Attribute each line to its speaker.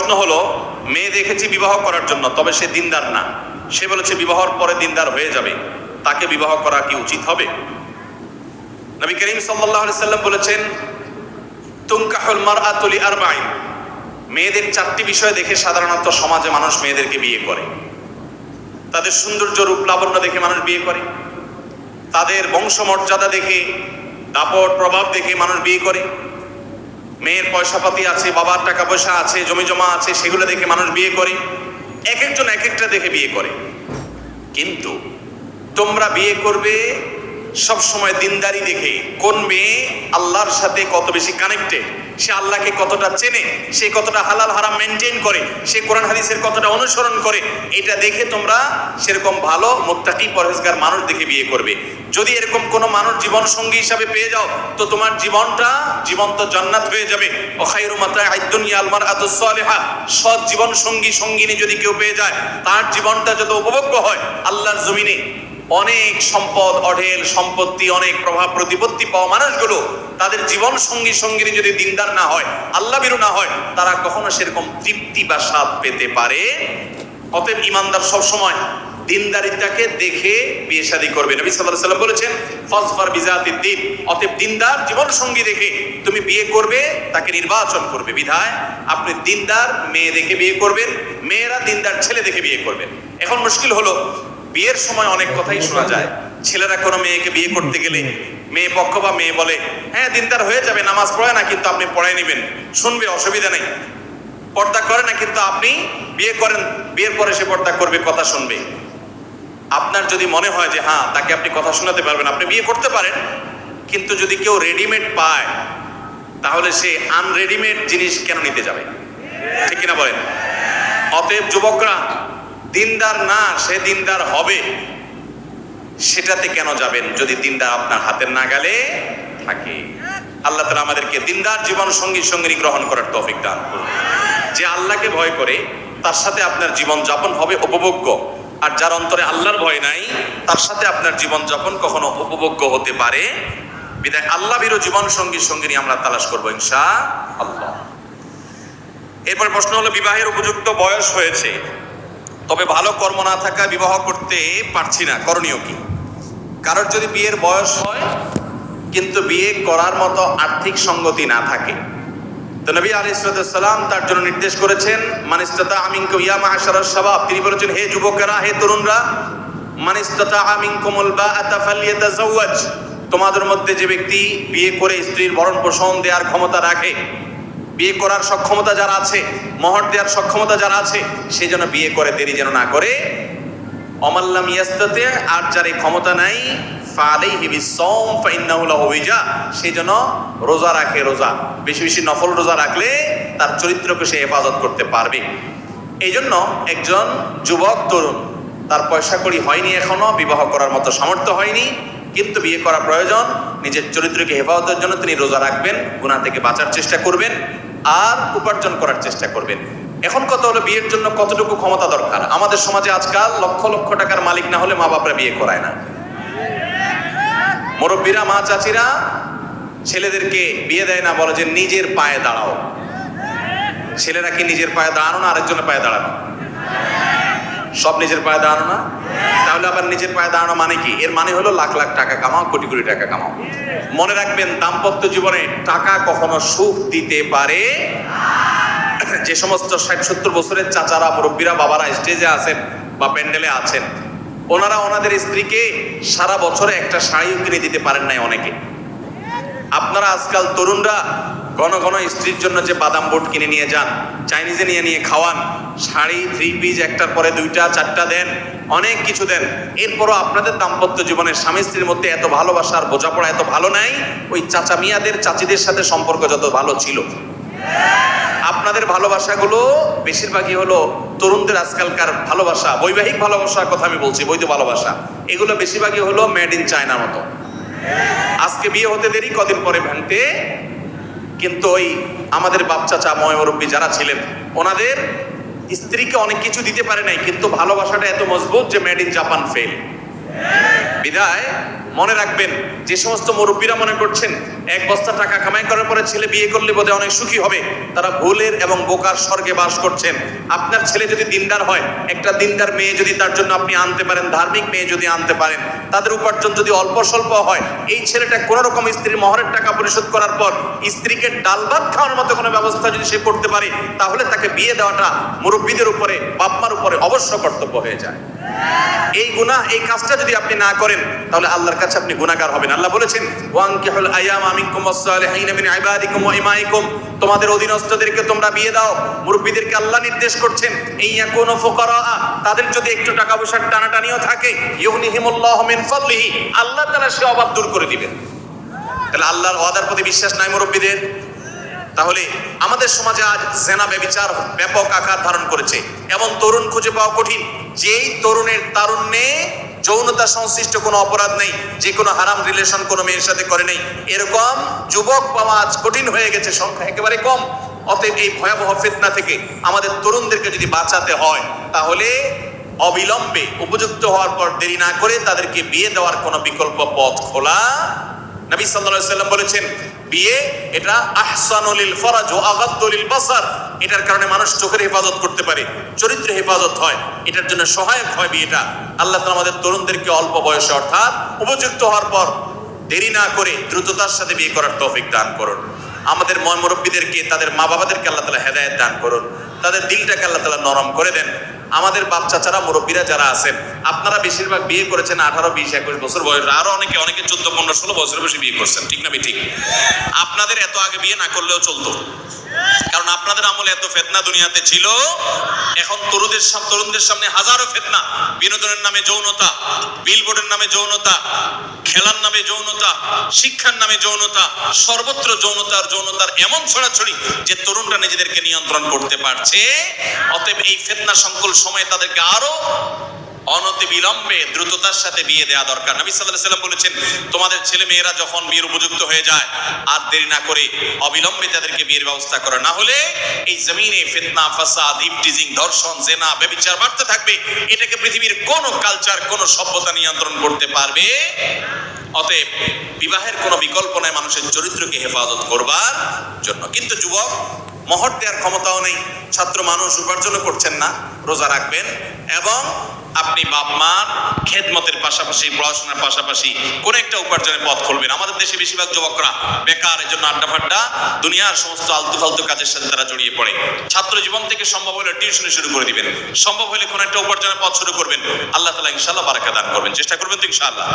Speaker 1: প্রশ্ন হলো, মেয়ে দেখেছি বিবাহ করার জন্য, তবে সে দিনদার না, সে বলেছে বিবাহর পরে দিনদার হয়ে যাবে, তাকে বিবাহ করা কি উচিত হবে? নবী করিম সাল্লাল্লাহু আলাইহি সাল্লাম বলেছেন, তুনকাহুল মারআতু লিআরবাইন, মেয়েদের চারটি বিষয় দেখে সাধারণত সমাজে মানুষ মেয়েদেরকে বিয়ে করে। তাদের সৌন্দর্য, রূপ, লাবণ্য দেখে মানুষ বিয়ে করে, তাদের বংশমর্যাদা দেখে, দাপট প্রভাব দেখে মানুষ বিয়ে করে, মেয়ের পয়সাপাতি আছে, বাবার টাকা পয়সা আছে, জমি জমা আছে, সেগুলো দেখে মানুষ বিয়ে করে। এক একজন এক একটা দেখে বিয়ে করে। কিন্তু তোমরা বিয়ে করবে সব সময় দিনদারি দেখে, কোন মেয়ে আল্লাহর সাথে কত বেশি কানেক্টেড, সে আল্লাহকে কতটা চেনে, সে কতটা হালাল হারাম মেনটেন করে, সে কোরআন হাদিসের কতটা অনুসরণ করে, এটা দেখে তোমরা সেরকম ভালো মুত্তাকি পরহেজগার মানুষ দেখে বিয়ে করবে। যদি এরকম কোনো মানুষ জীবন সঙ্গী হিসাবে পেয়ে যাও, তো তোমার জীবনটা জীবন্ত জান্নাত হয়ে যাবে। ও খায়রু মাতাঈদ দুনিয়া আল মারআতুস সালিহা, সৎ জীবন সঙ্গী সঙ্গিনী যদি কেউ পেয়ে যায়, তার জীবনটা যত উপভোগ্য হয়। আল্লাহর জমিনে অনেক সম্পদ, অঢেল সম্পত্তি, অনেক প্রভাব প্রতিপত্তি পাওয়া মানুষগুলো তাদের জীবন সঙ্গী সঙ্গিনী যদি দিনদার না হয়, আল্লাহ ভীরু না হয়, তারা কখনো সেরকম তৃপ্তি বা স্বাদ পেতে পারে। অতএব ইমানদার সবসময় দিনদারিতাকে দেখে বিয়ে শাদী করবে। নবী সাল্লাল্লাহু আলাইহি ওয়াসাল্লাম বলেছেন, ফাজফার বিজাতিদ দ্বীন, অতএব দিনদার জীবন সঙ্গী দেখে তুমি বিয়ে করবে, তাকে নির্বাচন করবে। বিধায় আপনি দিনদার মেয়ে দেখে বিয়ে করবেন, মেয়েরা দিনদার ছেলে দেখে বিয়ে করবেন। এখন মুশকিল হলো, বিয়ের সময় অনেক কথাই শোনা যায়। ছেলেরা কোনো মেয়েকে বিয়ে করতে গেলে মেয়ে পক্ষ বা মেয়ে বলে, হ্যাঁ দিনদার হয়ে যাবে, নামাজ পড়ে না কিন্তু আপনি পড়াই নেবেন, শুনবে, অসুবিধা নেই। পর্দা করে না কিন্তু আপনি বিয়ে করেন, বিয়ের পরে সে পর্দা করবে, কথা শুনবে। আপনার যদি মনে হয় যে হ্যাঁ তাকে আপনি কথা শোনাতে পারবেন, আপনি বিয়ে করতে পারেন। কিন্তু যদি কেউ রেডিমেড পায়, তাহলে সে আনরেডিমেড জিনিস কেন নিতে যাবে? ঠিক কিনা বলেন? অতএব যুবকরা, দিনদার না সে দিনদার হবে, সেটাতে কেন যাবেন যদি দিনদার আপনার হাতের নাগালে থাকে? আল্লাহ তাআলা আমাদেরকে দিনদার জীবন সঙ্গী সঙ্গিনী গ্রহণ করার তৌফিক দান করুন। যে আল্লাহকে ভয় করে, তার সাথে আপনার জীবন যাপন হবে উপভোগ্য। আর যার অন্তরে আল্লাহর ভয় নাই, তার সাথে আপনার জীবন যাপন কখনো উপভোগ্য হতে পারে। বিধায় আল্লাহ ভীরু জীবন সঙ্গী সঙ্গিনী আমরা তালাশ করবো ইনশাআল্লাহ। এরপর প্রশ্ন হলো, বিবাহের উপযুক্ত বয়স হয়েছে, তবে ভালো কর্ম না থাকা বিবাহ করতে পারছি না, করণীয় কি? কারোর যদি বিয়ের বয়স হয় কিন্তু বিয়ে করার মতো আর্থিক সঙ্গতি না থাকে, তো নবী আলাইহিস সালাম তার জন্য নির্দেশ করেছেন, মান ইসতাতাআ মিনকুম, ইয়া মা'আশারাশ শাবাব, তিনি বলেছেন, হে যুবকেরা, হে তরুণরা, মান ইসতাতাআ মিনকুমুল বাআতা ফালইয়াতাযাওয়াজ, তোমাদের মধ্যে যে ব্যক্তি বিয়ে করে স্ত্রীর ভরণ পোষণ দেওয়ার ক্ষমতা রাখে, বিয়ে করার সক্ষমতা যারা আছে, মোহর দেওয়ার সক্ষমতা যারা আছে, সে যেন বিয়ে করে, দেরি যেন না করে। অমাল্লাম ইয়াস্তাতি, আর যার এই ক্ষমতা নাই, ফালাইহি বিসসাওম ফাইন্নাহু লাহু উইজা, সে যেন রোজা রাখে। রোজা বেশি বেশি নফল রোজা রাখলে তার চরিত্রকে সে হেফাজত করতে পারবে। এই জন্য একজন যুবক তরুণ, তার পয়সা কড়ি হয়নি, এখনো বিবাহ করার মতো সামর্থ্য হয়নি, কিন্তু বিয়ে করা প্রয়োজন। নিজের চরিত্রকে হেফাজতের জন্য তিনি রোজা রাখবেন, গুনাহ থেকে বাঁচার চেষ্টা করবেন, আর উপার্জন করার চেষ্টা করবেন। এখন কত হলো, বিয়ের জন্য কতটুকু ক্ষমতা দরকার? আমাদের সমাজে আজকাল লক্ষ লক্ষ টাকার মালিক না হলে মা বাপরা বিয়ে করায় না। মুরব্বীরা, মা চাচিরা ছেলেদেরকে বিয়ে দেয় না, বলে যে নিজের পায়ে দাঁড়াও। ছেলেরা কি নিজের পায়ে দাঁড়ানো না আরেকজনের পায়ে দাঁড়ানো? সব নিজের পায়ে দাঁড়ানো না? তাহলে আবার নিজের পায়ে দাঁড়ানো মানে কি? এর মানে হলো লাখ লাখ টাকা কামাও, কোটি কোটি টাকা কামাও। মনে রাখবেন, দাম্পত্য জীবনে টাকা কখনো সুখ দিতে পারে। যে সমস্ত 60-70 বছরের চাচারা, মুরব্বীরা, বাবারা স্টেজে আছেন বা প্যান্ডেলে আছেন, ওনারা ওনাদের স্ত্রীকে সারা বছরে একটা শাড়িও কিনে দিতে পারেন নাই অনেকে। আপনারা আজকাল তরুণরা ঘন ঘন স্ত্রীর জন্য যে বাদাম বোট কিনে নিয়ে যান, চাইনিজে নিয়ে নিয়ে খাওয়ান, শাড়ি, 3 পিস একটার পরে 2টা 4টা দেন, অনেক কিছু দেন। এরপরও আপনাদের দাম্পত্য জীবনে স্বামী স্ত্রীর মধ্যে এত ভালোবাসা আর বোঝাপড়া এত ভালো নাই, ওই চাচা মিয়াদের, চাচিদের সাথে সম্পর্ক যত ভালো ছিল। আপনাদের ভালোবাসাগুলো বেশিরভাগই হলো তরুণদের আজকালকার ভালোবাসা, বৈবাহিক ভালোবাসার কথা আমি বলছি, বৈধ ভালোবাসা, এগুলো বেশিরভাগই হলো মেড ইন চায়নার মতো। আজকে বিয়ে হতে দেরি, কদিন পরে ভাঙতে। কিন্তু ওই আমাদের বাপ চাচা, মুরব্বী যারা ছিলেন, ওনাদের স্ত্রীকে অনেক কিছু দিতে পারে নাই, কিন্তু ভালোবাসাটা এত মজবুত যে মেড ইন জাপান ফেল। বিধায় মনে রাখবেন, যে সমস্ত মুরব্বীরা মনে করছেন এক বস্তা টাকা কামাই করার পরে ছেলে বিয়ে করলে বোধহয় অনেক সুখী হবে, তারা ভুলের এবং বোকার স্বর্গে বাস করছেন। আপনার ছেলে যদি দিনদার হয়, একটা দিনদার মেয়ে যদি তার জন্য আপনি আনতে পারেন, ধার্মিক মেয়ে যদি আনতে পারেন, তাদের উপার্জন যদি অল্প স্বল্প হয়, এই ছেলেটা কোনো রকম স্ত্রীর মহরের টাকা পরিশোধ করার পর স্ত্রীকে ডাল ভাত খাওয়ার মতো কোনো ব্যবস্থা যদি সে করতে পারে, তাহলে তাকে বিয়ে দেওয়াটা মুরব্বীদের উপরে, বাপমার উপরে অবশ্য কর্তব্য হয়ে যায়। এই গুনাহ, এই কাজটা যদি আপনি না করেন, তাহলে আল্লাহর কাছে আপনি গুনাহগার হবেন। আল্লাহ বলেছেন, ওয়ানকিহুল আয়ামা মিনকুম ওয়াস-সালিহিনা মিন ইবাদিকুম ওয়া ইমাইকুম, তোমাদের অধীনস্থদেরকে তোমরা বিয়ে দাও। মুরব্বীদেরকে আল্লাহ নির্দেশ করছেন, ইয়াকুনু ফুকারা, তাদের যদি একটু টাকা পয়সার টানাটানিও থাকে, ইউগনিহিমুল্লাহু মিন ফাদলিহি, আল্লাহ তাআলা সে অভাব দূর করে দিবেন। তাহলে আল্লাহর ওয়াদার প্রতি বিশ্বাস নাই মুরব্বীদের? তাহলে আমাদের সমাজে আজ জেনা ব্যভিচার ব্যাপক আকার ধারণ করেছে। এমন তরুণ খুঁজে পাওয়া কঠিন, যেই তরুণের তারুণ্যে যৌনতা সংশ্লিষ্ট কোনো অপরাধ নেই, যে কোনো হারাম রিলেশন কোনো মেয়ের সাথে করে নেই, এরকম যুবক পাওয়া আজ কঠিন হয়ে গেছে, সংখ্যা একেবারে কম। অতএব এই ভয়াবহ ফিতনা থেকে আমাদের তরুণদেরকে যদি বাঁচাতে হয়, তাহলে অবিলম্বে উপযুক্ত হওয়ার পর দেরি না করে তাদেরকে বিয়ে দেওয়ার কোনো বিকল্প পথ খোলা। নবী সাল্লাল্লাহু আলাইহি ওয়াসাল্লাম বলেছেন, বিয়ে এটা আহসানুল লিল ফরাজ ওয়া আগাদ্দুল লিল বাসার, এটার কারণে মানুষ চোখের হেফাজত করতে পারে, চরিত্রের হেফাজত হয়, এটার জন্য সহায়ক হয় বিয়েটা। আল্লাহ তাআলা আমাদের তরুণদেরকে অল্প বয়সে অর্থাৎ উপযুক্ত হওয়ার পর দেরি না করে দ্রুততার সাথে বিয়ে করার তৌফিক দান করুন। আমাদের মুরব্বীদেরকে, তাদের মা বাবাদেরকে আল্লাহ তাআলা হেদায়েত দান করুন, তাদের দিলটাকে আল্লাহ তাআলা নরম করে দেন। আমাদের বাপ চাচারা, মুরব্বীরা যারা আছেন, আপনারা বেশিরভাগ বিয়ে করেছেন 18, 20, 21 বছর বয়স, আরো অনেকে 14, 15, 16 বছরের বেশি বিয়ে করছেন, ঠিক না ঠিক? আপনাদের এত আগে বিয়ে না করলেও চলতো, কারণ আপনাদের আমলে এত ফিতনা দুনিয়াতে ছিল। এখন তরুণদের সামনে হাজারো ফিতনা, বিনোদনের নামে যৌনতা, বিলবোর্ডের নামে যৌনতা, খেলার নামে যৌনতা, শিক্ষার নামে যৌনতা, সর্বত্র যৌনতার এমন ছড়াছড়ি যে তরুণরা নিজেদেরকে নিয়ন্ত্রণ করতে পারছে। অতএব এই ফিতনা সংকুল সময়ে তাদেরকে আরো অনতি বিলম্বে দ্রুততার সাথে বিয়ে দেওয়া দরকার। নবী সাল্লাল্লাহু আলাইহি ওয়াসাল্লাম বলেছেন, তোমাদের ছেলে মেয়েরা যখন বিয়ের উপযুক্ত হয়ে যায়, আর দেরি না করে অবিলম্বে তাদেরকে বিয়ের ব্যবস্থা করো, না হলে এই জমিনে ফিতনা, ফাসাদ, ইফটিজিং, ধর্ষণ, জেনা, ব্যভিচার বাড়তে থাকবে। এটাকে পৃথিবীর কোন কালচার, কোন সভ্যতা নিয়ন্ত্রণ করতে পারবে? অতএব বিবাহের কোনো বিকল্প নাই মানুষের চরিত্রকে হেফাজত করবার জন্য। কিন্তু যুবক, মহর দেওয়ার ক্ষমতাও নেই, ছাত্র মানুষ, উপার্জনও করছেন না, রোজা রাখবেন এবং আপনি বাপ মার খেদমতের পাশাপাশি, পড়াশোনার পাশাপাশি কোন একটা উপার্জনের পথ খুলবেন। আমাদের দেশে বেশিরভাগ যুবকরা বেকার, এর জন্য আড্ডা ফাড্ডা, দুনিয়ার সমস্ত আলতু ফালতু কাজের সাথে তারা জড়িয়ে পড়ে। ছাত্র জীবন থেকে সম্ভব হলে টিউশনি শুরু করে দিবেন, সম্ভব হলে কোন একটা উপার্জনের পথ শুরু করবেন। আল্লাহ তাআলা ইনশাআল্লাহ বারাকা দান করবেন। চেষ্টা করবেন তো ইনশাআল্লাহ।